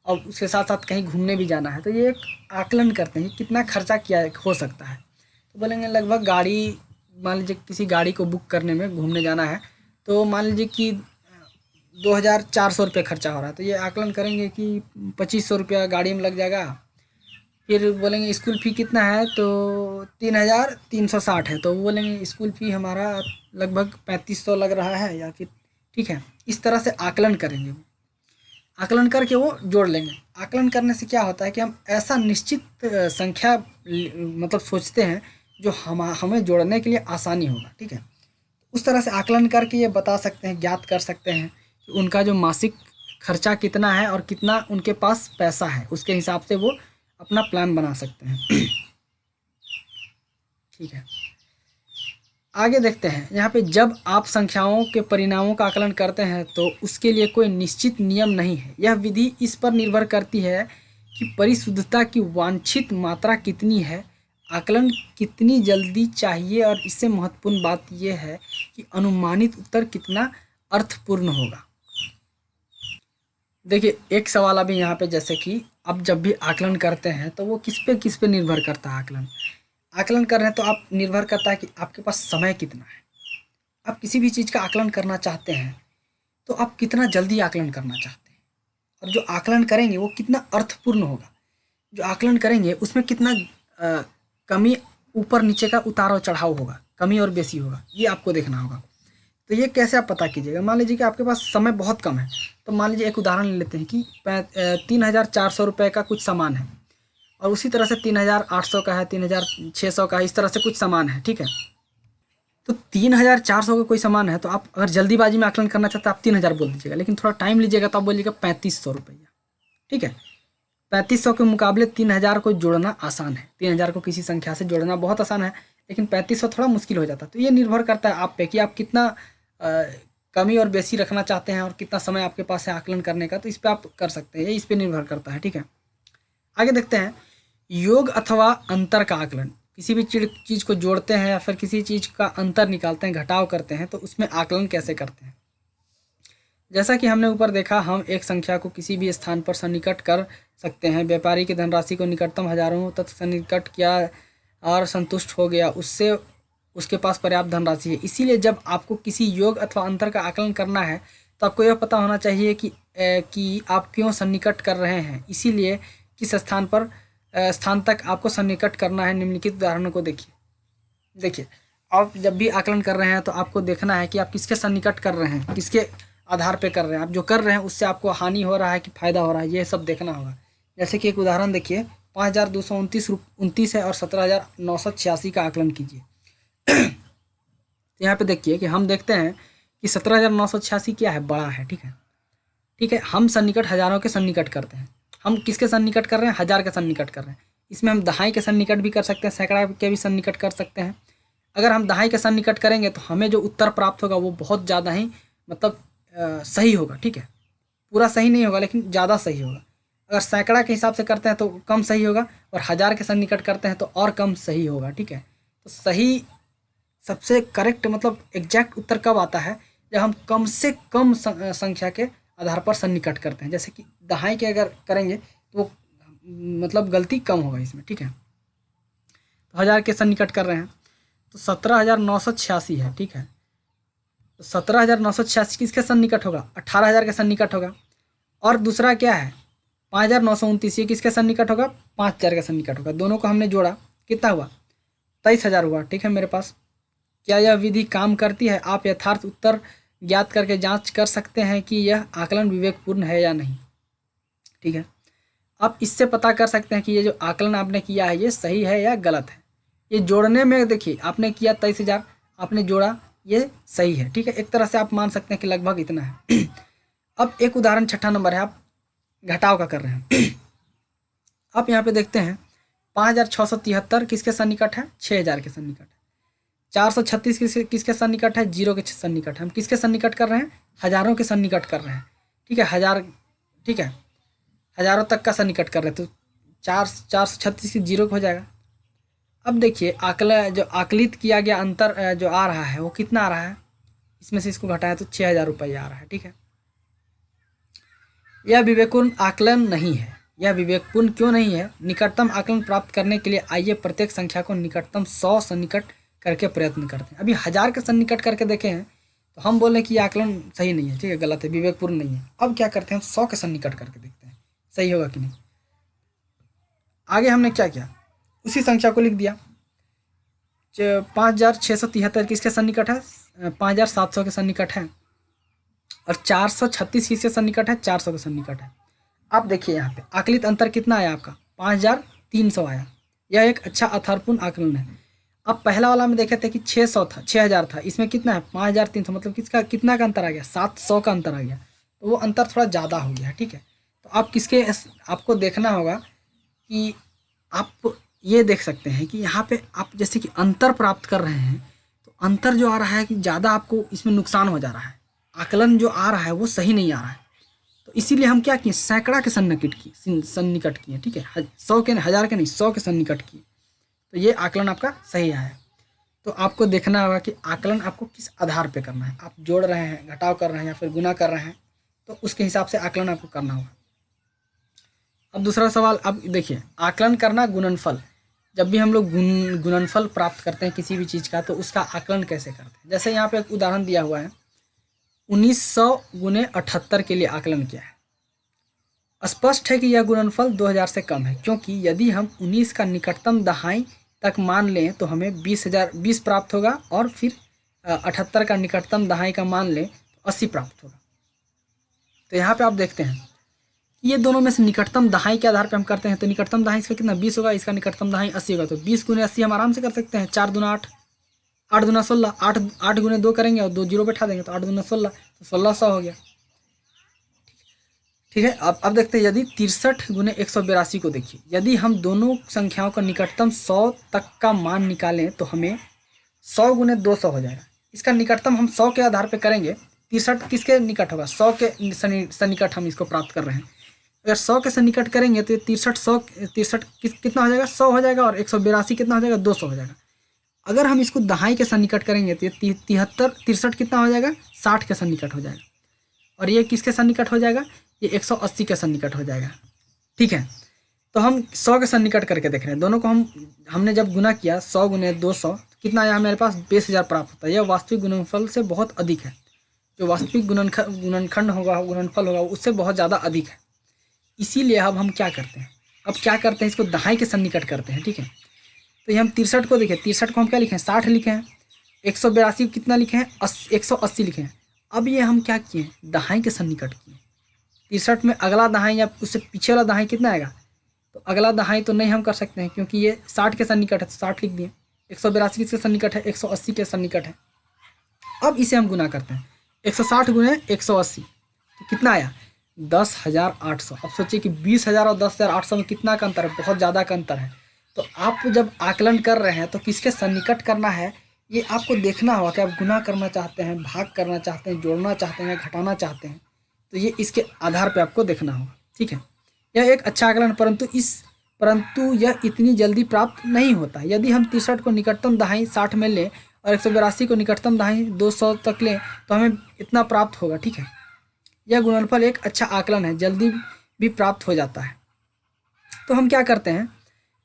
Speaker 1: और उसके साथ साथ कहीं घूमने भी जाना है, तो ये एक आकलन करते हैं कितना खर्चा किया हो सकता है। तो बोलेंगे लगभग गाड़ी, मान लीजिए किसी गाड़ी को बुक करने में घूमने जाना है, तो मान लीजिए कि 2400 रुपये खर्चा हो रहा है, तो ये आकलन करेंगे कि 2500 रुपया गाड़ी में लग जाएगा। फिर बोलेंगे स्कूल फ़ी कितना है, तो 3360 है, तो वो बोलेंगे स्कूल फ़ी हमारा लगभग 3500 लग रहा है, या फिर ठीक है। इस तरह से आकलन करेंगे, आकलन करके वो जोड़ लेंगे। आकलन करने से क्या होता है कि हम ऐसा निश्चित संख्या मतलब सोचते हैं जो हमें जोड़ने के लिए आसानी होगा, ठीक है। उस तरह से आकलन करके ये बता सकते हैं, ज्ञात कर सकते हैं कि उनका जो मासिक खर्चा कितना है और कितना उनके पास पैसा है, उसके हिसाब से वो अपना प्लान बना सकते हैं। ठीक है, आगे देखते हैं। यहाँ पे जब आप संख्याओं के परिणामों का आकलन करते हैं तो उसके लिए कोई निश्चित नियम नहीं है। यह विधि इस पर निर्भर करती है कि परिशुद्धता की वांछित मात्रा कितनी है, आकलन कितनी जल्दी चाहिए, और इससे महत्वपूर्ण बात यह है कि अनुमानित उत्तर कितना अर्थपूर्ण होगा। देखिए, एक सवाल अभी यहाँ पे, जैसे कि अब जब भी आकलन करते हैं तो वो किस पे निर्भर करता है। आकलन कर रहे हैं तो आप निर्भर करता है कि आपके पास समय कितना है। आप किसी भी चीज़ का आकलन करना चाहते हैं तो आप कितना जल्दी आकलन करना चाहते हैं, और जो आकलन करेंगे वो कितना अर्थपूर्ण होगा। जो आकलन करेंगे उसमें कितना कमी, ऊपर नीचे का उतार और चढ़ाव होगा, कमी और बेसी होगा, ये आपको देखना होगा। तो ये कैसे आप पता कीजिएगा। मान लीजिए कि आपके पास समय बहुत कम है, तो मान लीजिए एक उदाहरण ले लेते हैं कि 3400 रुपये का कुछ सामान है, और उसी तरह से 3800 का है, 3600 का है, इस तरह से कुछ सामान है, ठीक है। तो 3400 का कोई सामान है, तो आप अगर जल्दीबाजी में आकलन करना चाहते हैं आप 3000 बोल दीजिएगा, लेकिन थोड़ा टाइम लीजिएगा तो आप बोलिएगा 3500 रुपया, ठीक है। 3500 के मुकाबले 3000 को जोड़ना आसान है। 3000 को किसी संख्या से जोड़ना बहुत आसान है, लेकिन 3500 थोड़ा मुश्किल हो जाता है। तो ये निर्भर करता है आप पे कि आप कितना कमी और बेसी रखना चाहते हैं और कितना समय आपके पास है आकलन करने का, तो इस पर आप कर सकते हैं, ये इस पर निर्भर करता है, ठीक है। आगे देखते हैं, योग अथवा अंतर का आकलन। किसी भी चीज़ को जोड़ते हैं या फिर किसी चीज़ का अंतर निकालते हैं, घटाव करते हैं, तो उसमें आकलन कैसे करते हैं। जैसा कि हमने ऊपर देखा, हम एक संख्या को किसी भी स्थान पर सन्निकट कर सकते हैं। व्यापारी की धनराशि को निकटतम हजारों तक सन्निकट किया और संतुष्ट हो गया, उससे उसके पास पर्याप्त धनराशि है। इसीलिए जब आपको किसी योग अथवा अंतर का आकलन करना है तो आपको यह पता होना चाहिए कि आप क्यों सन्निकट कर रहे हैं, इसीलिए किस स्थान तक आपको सन्निकट करना है। निम्नलिखित उदाहरणों को देखिए, आप जब भी आकलन कर रहे हैं तो आपको देखना है कि आप किसके सन्निकट कर रहे हैं, किसके आधार पे कर रहे हैं। आप जो कर रहे हैं उससे आपको हानि हो रहा है कि फ़ायदा हो रहा है, ये सब देखना होगा। जैसे कि एक उदाहरण देखिए, 5229 है और 17,986 का आकलन कीजिए। तो यहाँ पे देखिए कि हम देखते हैं कि 17,986 क्या है, बड़ा है, ठीक है। हम सन्निकट हज़ारों के सन्निकट करते हैं। हम किसके सन्निकट कर रहे हैं, 1000 के सन्निकट कर रहे हैं। इसमें हम दहाई के सन्निकट भी कर सकते हैं, सैकड़ा के भी सन्निकट कर सकते हैं। अगर हम दहाई के सन्निकट करेंगे तो हमें जो उत्तर प्राप्त होगा वो बहुत ज़्यादा ही मतलब सही होगा, ठीक है। पूरा सही नहीं होगा लेकिन ज़्यादा सही होगा। अगर सैकड़ा के हिसाब से करते हैं तो कम सही होगा, और 1000 के सन्निकट करते हैं तो और कम सही होगा, ठीक है। तो सही, सबसे करेक्ट मतलब एग्जैक्ट उत्तर कब आता है, जब हम कम से कम संख्या के आधार पर सन्निकट करते हैं। जैसे कि दहाई के अगर करेंगे तो वो मतलब गलती कम होगा इसमें, ठीक है। तो 1000 के सन्निकट कर रहे हैं तो 17,986 है, ठीक है। तो 17,986 किसके सन्निकट होगा, 18,000 के सन्निकट होगा। और दूसरा क्या है, 5,929, ये किसके सन्निकट होगा, 5,000 का सन्निकट होगा। दोनों को हमने जोड़ा, कितना हुआ, 23,000 हुआ, ठीक है मेरे पास। क्या यह विधि काम करती है। आप यथार्थ उत्तर ज्ञात करके जांच कर सकते हैं कि यह आकलन विवेकपूर्ण है या नहीं। ठीक है, आप इससे पता कर सकते हैं कि ये जो आकलन आपने किया है ये सही है या गलत है। ये जोड़ने में देखिए आपने किया 23,000, आपने जोड़ा, ये सही है। ठीक है, एक तरह से आप मान सकते हैं कि लगभग इतना है। अब एक उदाहरण 6ठा नंबर है, आप घटाव का कर रहे हैं। आप यहाँ पे देखते हैं 5,673 किसके सन्निकट है, 6,000 के सन्निकट है। 436 किसके सन्निकट है, 0 के सन्निकट है। हम किसके सन्निकट कर रहे हैं, हजारों के सन्निकट कर रहे हैं। ठीक है, हजार, ठीक है, हजारों तक का सन्निकट कर रहे हैं, तो 436 की 0 हो जाएगा। अब देखिए जो आकलित किया गया अंतर जो आ रहा है वो कितना आ रहा है, इसमें से इसको घटाया तो 6,000 रुपये आ रहा है। ठीक है, यह विवेकपूर्ण आकलन नहीं है। यह विवेकपूर्ण क्यों नहीं है, निकटतम आकलन प्राप्त करने के लिए आइए प्रत्येक संख्या को निकटतम 100 सन्निकट करके प्रयत्न करते हैं। अभी 1000 के सन्निकट करके देखे हैं तो हम बोले कि आकलन सही नहीं है, ठीक है, गलत है, विवेकपूर्ण नहीं है। अब क्या करते हैं, हम 100 के सन्निकट करके देखते हैं सही होगा कि नहीं। आगे हमने क्या किया, उसी संख्या को लिख दिया। 5,673 किसके सन्निकट है, 5,700 के सन्निकट है, और 436 किसके सन्निकट है, 400 के सन्निकट है। आप देखिए यहाँ पे आकलित अंतर कितना आया आपका, 5,300 आया। यह एक अच्छा अर्थपूर्ण आकलन है। अब पहला वाला में देखे थे कि 600 था, 6,000 था, इसमें कितना है 5,300, मतलब किसका कितना का अंतर आ गया, 700 का अंतर आ गया, तो वो अंतर थोड़ा ज़्यादा हो गया। ठीक है, तो आप आपको देखना होगा कि आप ये देख सकते हैं कि यहाँ पे आप जैसे कि अंतर प्राप्त कर रहे हैं, तो अंतर जो आ रहा है कि ज़्यादा आपको इसमें नुकसान हो जा रहा है, आकलन जो आ रहा है वो सही नहीं आ रहा है। तो इसीलिए हम क्या किए, सैकड़ा के सन्निकट किए। ठीक है, 100 के, 1000 के नहीं, 100 के सन्निकट किए, तो ये आकलन आपका सही आया। तो आपको देखना होगा कि आकलन आपको किस आधार पे करना है, आप जोड़ रहे हैं, घटाव कर रहे हैं या फिर गुना कर रहे हैं, तो उसके हिसाब से आकलन आपको करना होगा। अब दूसरा सवाल, अब देखिए आकलन करना गुणनफल, जब भी हम लोग गुणनफल प्राप्त करते हैं किसी भी चीज़ का, तो उसका आकलन कैसे करते हैं। जैसे यहाँ पे एक उदाहरण दिया हुआ है, 1900 गुने 78 के लिए आकलन किया है। स्पष्ट है कि यह गुणनफल 2000 से कम है, क्योंकि यदि हम 19 का निकटतम दहाई तक मान लें तो हमें 20 प्राप्त होगा, और फिर 78 का निकटतम दहाई का मान लें तो 80 प्राप्त होगा। तो यहाँ पे आप देखते हैं ये दोनों में से निकटतम दहाई के आधार पे हम करते हैं, तो निकटतम दहाई इसका कितना 20 होगा, इसका निकटतम दहाई 80 होगा, तो 20 गुने 80 हम आराम से कर सकते हैं। 4 दूना 8, 8 दूना 16, 8 गुने 2 करेंगे और 2 जीरो बैठा देंगे, तो 8 दूना 16, तो 1600 हो गया। ठीक है, अब देखते हैं यदि 63 गुने 182 को देखिए, यदि हम दोनों संख्याओं का निकटतम 100 तक का मान निकालें तो हमें 100 गुने 200 हो जाएगा। इसका निकटतम हम 100 के आधार पे करेंगे, 63 किसके निकट होगा, 100 के सन्निकट हम इसको प्राप्त कर रहे हैं। अगर 100 के सन्निकट करेंगे तो 63 कितना हो जाएगा, 100 हो जाएगा, और 182 कितना हो जाएगा, 200 हो जाएगा। अगर हम इसको दहाई के सन्निकट करेंगे तो 63 कितना हो जाएगा, 60 के सन्निकट हो जाएगा, और ये किसके सन्निकट हो जाएगा, ये 180 के सन्निकट हो जाएगा। ठीक है, तो हम 100 के सन्निकट करके देख रहे हैं, दोनों को हमने जब गुना किया 100 गुने 200 कितना आया, हमारे पास 20,000 प्राप्त होता है। यह वास्तविक गुणनफल से बहुत अधिक है, जो वास्तविक गुणनखंड होगा, गुणनफल होगा, उससे बहुत ज़्यादा अधिक है। इसीलिए अब हम क्या करते हैं, इसको दहाई के सन्निकट करते हैं। ठीक है, तो ये हम 63 को देखें, 63 को हम क्या लिखे हैं, 60 लिखे हैं, 182 कितना लिखे हैं, 180 लिखे हैं। अब ये हम क्या किए, दहाई के सन्निकट किए। 63 में अगला दहाई या उससे पीछे वाला दहाई कितना आएगा, तो अगला दहाई तो नहीं हम कर सकते हैं क्योंकि ये 60 के सन्निकट है, तो 60 लिख दिए। 182 किसके सन्निकट है, 180 के सन्निकट है। अब इसे हम गुना करते हैं, 160 गुने 180 तो कितना आया, 10,800। अब सोचिए कि 20,000 और 10,800 में कितना का अंतर है, बहुत ज़्यादा का अंतर है। तो आप जब आकलन कर रहे हैं तो किसके सन्निकट करना है, ये आपको देखना होगा कि आप गुना करना चाहते हैं, भाग करना चाहते हैं, जोड़ना चाहते हैं, घटाना चाहते हैं, तो ये इसके आधार पे आपको देखना होगा। ठीक है, यह एक अच्छा आकलन, परंतु यह इतनी जल्दी प्राप्त नहीं होता। यदि हम 63 को निकटतम दहाई 60 में लें और 182 को निकटतम दहाई 200 तक लें तो हमें इतना प्राप्त होगा। ठीक है, यह गुणनफल एक अच्छा आकलन है, जल्दी भी प्राप्त हो जाता है। तो हम क्या करते हैं,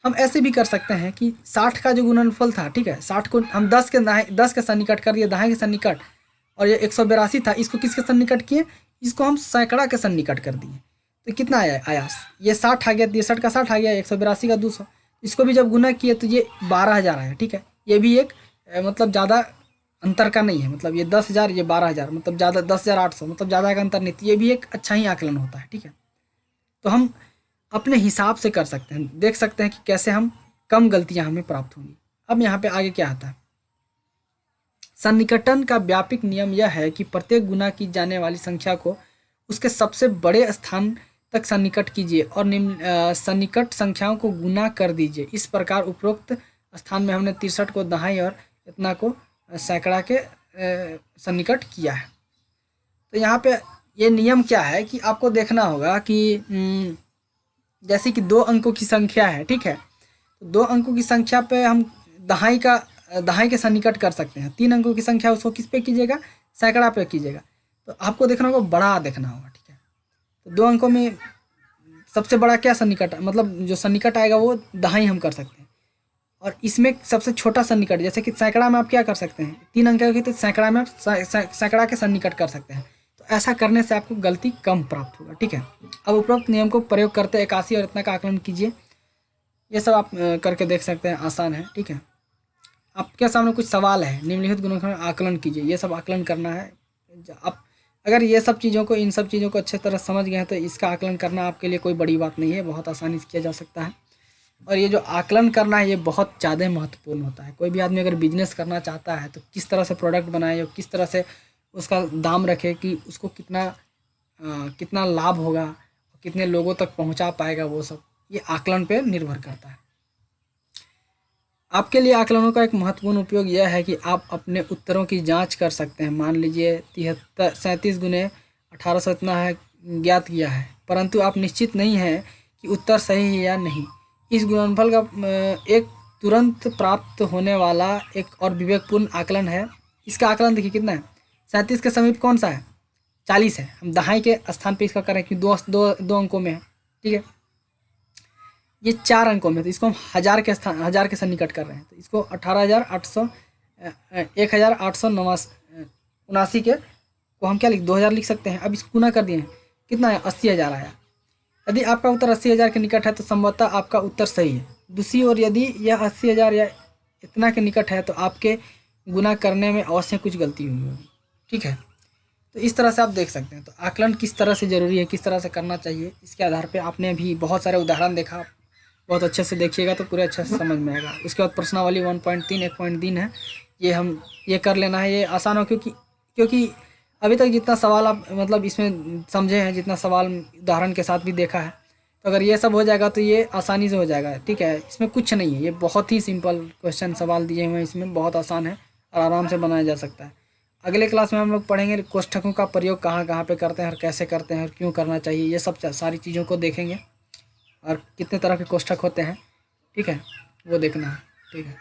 Speaker 1: हम ऐसे भी कर सकते हैं कि 60 का जो गुणनफल था, ठीक है, 60 को हम 10 के सन्निकट कर दिए, दहाई के सन्निकट, और ये 182 था, इसको किसके सन्निकट किए, इसको हम सैकड़ा के सन्निकट कर दिए, तो कितना आया, ये 60 आ गया, 63 का 60 आ गया, 182 का 200, इसको भी जब गुना किए तो ये 12,000 आया। ठीक है, ये भी एक मतलब ज़्यादा अंतर का नहीं है, मतलब ये 10,000 ये 12,000, मतलब ज़्यादा 10,800, मतलब ज़्यादा का अंतर नहीं, तो ये भी एक अच्छा ही आकलन होता है, ठीक है। तो हम अपने हिसाब से कर सकते हैं, देख सकते हैं कि कैसे हम कम गलतियां हमें प्राप्त होंगी। अब यहाँ पे आगे क्या आता है, सन्निकटन का व्यापक नियम यह है कि प्रत्येक गुना की जाने वाली संख्या को उसके सबसे बड़े स्थान तक सन्निकट कीजिए और सन्निकट संख्याओं को गुना कर दीजिए। इस प्रकार उपरोक्त स्थान में हमने 63 को दहाई और इतना को सैकड़ा के सन्निकट किया है। तो यहाँ पे ये नियम क्या है कि आपको देखना होगा कि जैसे कि 2 अंकों की संख्या है, ठीक है, तो 2 अंकों की संख्या पे हम दहाई के सन्निकट कर सकते हैं। 3 अंकों की संख्या उसको किस पे कीजिएगा, सैकड़ा पे कीजिएगा। तो आपको देखना होगा बड़ा देखना होगा, ठीक है। तो 2 अंकों में सबसे बड़ा क्या सन्निकट, मतलब जो सन्निकट आएगा वो दहाई हम कर सकते हैं। और इसमें सबसे छोटा सन्निकट, जैसे कि सैकड़ा में आप क्या कर सकते हैं, 3 अंक की, तो सैकड़ा में आप सैकड़ा के सन्निकट कर सकते हैं। तो ऐसा करने से आपको गलती कम प्राप्त होगा, ठीक है। अब उपरोक्त नियम को प्रयोग करते 81 और इतना का आकलन कीजिए। ये सब आप करके देख सकते हैं, आसान है, ठीक है। आपके सामने कुछ सवाल है, निम्नलिखित गुणों का आकलन कीजिए, ये सब आकलन करना है। आप अगर ये सब चीज़ों को, इन सब चीज़ों को अच्छे तरह समझ गए हैं तो इसका आकलन करना आपके लिए कोई बड़ी बात नहीं है, बहुत आसानी से किया जा सकता है। और ये जो आकलन करना है ये बहुत ज़्यादा महत्वपूर्ण होता है। कोई भी आदमी अगर बिजनेस करना चाहता है तो किस तरह से प्रोडक्ट बनाए और किस तरह से उसका दाम रखे कि उसको कितना लाभ होगा, कितने लोगों तक पहुंचा पाएगा, वो सब ये आकलन पे निर्भर करता है। आपके लिए आकलनों का एक महत्वपूर्ण उपयोग यह है कि आप अपने उत्तरों की जांच कर सकते हैं। मान लीजिए 37 गुने 1800 इतना है, ज्ञात किया है, परंतु आप निश्चित नहीं हैं कि उत्तर सही है या नहीं। इस गुणनफल का एक तुरंत प्राप्त होने वाला एक और विवेकपूर्ण आकलन है। इसका आकलन देखिए कितना है, 37 के समीप कौन सा है, 40 है। हम दहाई के स्थान पे इसका करें कि दो अंकों में है, ठीक है। ये 4 अंकों में, तो इसको हम हज़ार के सन्निकट कर रहे हैं, तो इसको 18,879 के को हम क्या 2000 लिख सकते हैं। अब इसको गुना कर दिए हैं, कितना है, 80,000 आया। यदि आपका उत्तर 80,000 के निकट है तो संभवतः आपका उत्तर सही है। दूसरी ओर यदि यह 80,000 या इतना के निकट है तो आपके गुना करने में अवश्य कुछ गलती हुई होगी, ठीक है। तो इस तरह से आप देख सकते हैं। तो आकलन किस तरह से ज़रूरी है, किस तरह से करना चाहिए, इसके आधार पे आपने भी बहुत सारे उदाहरण देखा, बहुत अच्छे से देखिएगा तो पूरे अच्छे से समझ में आएगा। उसके बाद प्रश्नावली 1.3 एक पॉइंट दिन है, ये कर लेना है, ये आसान हो, क्योंकि अभी तक जितना सवाल आप मतलब इसमें समझे हैं, जितना सवाल उदाहरण के साथ भी देखा है, तो अगर ये सब हो जाएगा तो ये आसानी से हो जाएगा, ठीक है। इसमें कुछ नहीं है, ये बहुत ही सिंपल क्वेश्चन सवाल दिए हुए हैं, इसमें बहुत आसान है और आराम से बनाया जा सकता है। अगले क्लास में हम लोग पढ़ेंगे कोष्ठकों का प्रयोग कहाँ कहाँ पे करते हैं और कैसे करते हैं और क्यों करना चाहिए, ये सब सारी चीज़ों को देखेंगे और कितने तरह के कोष्ठक होते हैं, ठीक है, वो देखना है, ठीक है।